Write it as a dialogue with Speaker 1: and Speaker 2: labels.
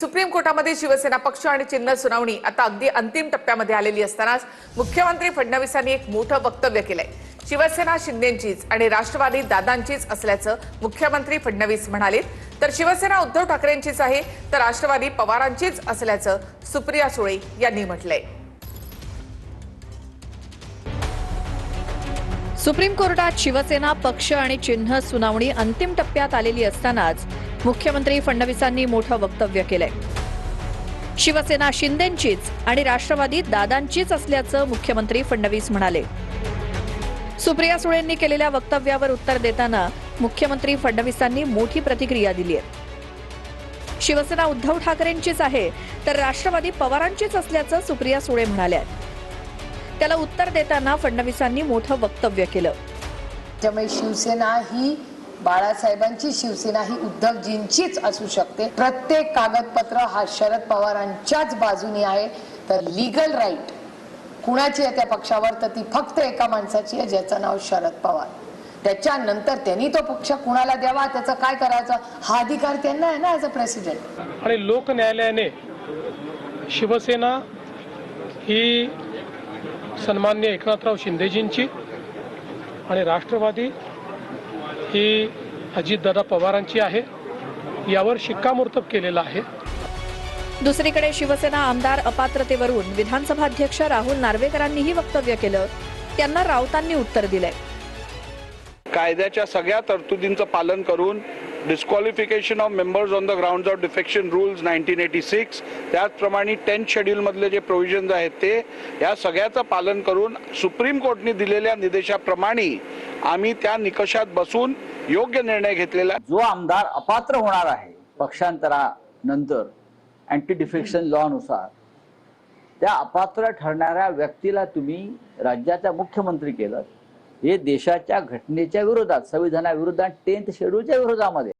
Speaker 1: Supreme कोर्टामध्ये शिवसेना पक्ष आणि चिन्ह सुनावणी आता अगदी अंतिम टप्प्यामध्ये आलेली असतानाच मुख्यमंत्री फडणवीसांनी एक मोठं वक्तव्य केलंय। शिवसेना शिंदेंचीच आणि राष्ट्रवादी दादांचीच असल्याचं मुख्यमंत्री फडणवीस म्हणाले। तर शिवसेना उद्धव ठाकरेंचीच आहे तर राष्ट्रवादी पवारांचीच असल्याचं सुप्रिया सुळे यांनी म्हटलंय।
Speaker 2: सुप्रीम कोर्टात शिवसेना पक्ष आणि चिन्ह सुनावणी अंतिम टप्प्यात आलेली असतानाच मुख्यमंत्री फडणवीसांनी मोठं वक्तव्य केलंय। शिवसेना शिंदेंचीच आणि राष्ट्रवादी दादांचीच असल्याचं मुख्यमंत्री फडणवीस म्हणाले। सुप्रिया सुळेंनी केलेल्या वक्तव्यावर उत्तर देताना मुख्यमंत्री फडणवीसांनी मोठी प्रतिक्रिया दिली आहे। शिवसेना उद्धव ठाकरेंचीच आहे तर राष्ट्रवादी पवारांचीच असल्याचं सुप्रिया सुळे म्हणाल्या। त्याला उत्तर देताना फडणवीसांनी मोठं वक्तव्य केलं।
Speaker 3: त्यामुळे शिवसेना ही बाळासाहेबांची शिवसेना ही उद्धवजींचीच असू शकते। प्रत्येक कागदपत्र हा शरद पवारांच्याच बाजूने आहे। तर लीगल राईट कुणाची आहे त्या पक्षावर तर ती फक्त एका माणसाची आहे ज्याचं नाव शरद पवार। त्याच्यानंतर त्यांनी तो पक्ष कुणाला द्यावा त्याचं काय करायचं हा अधिकार त्यांना आहे ना ॲज अ प्रेसिडेंट।
Speaker 4: आणि लोक न्यायालयाने शिवसेना ही सन्मान्य एकनाथराव शिंदेजींची आणि राष्ट्रवादी ही अजितदादा पवारांची आहे यावर शिक्कामोर्तब केलेला आहे।
Speaker 2: दुसरीकडे शिवसेना आमदार अपात्रतेवरून विधानसभा अध्यक्ष राहुल नार्वेकरांनीही वक्तव्य केलं। त्यांना राऊतांनी उत्तर दिलंय।
Speaker 5: कायद्याच्या सगळ्या तरतुदींचं पालन करून disqualification of members on the grounds of defection rules 1986 त्याचप्रमाणे 10th शेड्यूल मधले जे प्रोव्हिजन्स आहेत ते या सगळ्याचं पालन करून सुप्रीम कोर्टने दिलेल्या निर्देशाप्रमाणे आम्ही त्या निकषात बसून योग्य निर्णय घेतलेला।
Speaker 6: जो आमदार अपात्र होणार आहे पक्षांतरानंतर अँटी डिफेक्शन लॉ नुसार त्या अपात्र ठरणाऱ्या व्यक्तीला तुम्ही राज्याचा मुख्यमंत्री केलं हे देशाच्या घटनेच्या विरोधात संविधानाविरोधात 10th शेड्यूलच्या विरोधामध्ये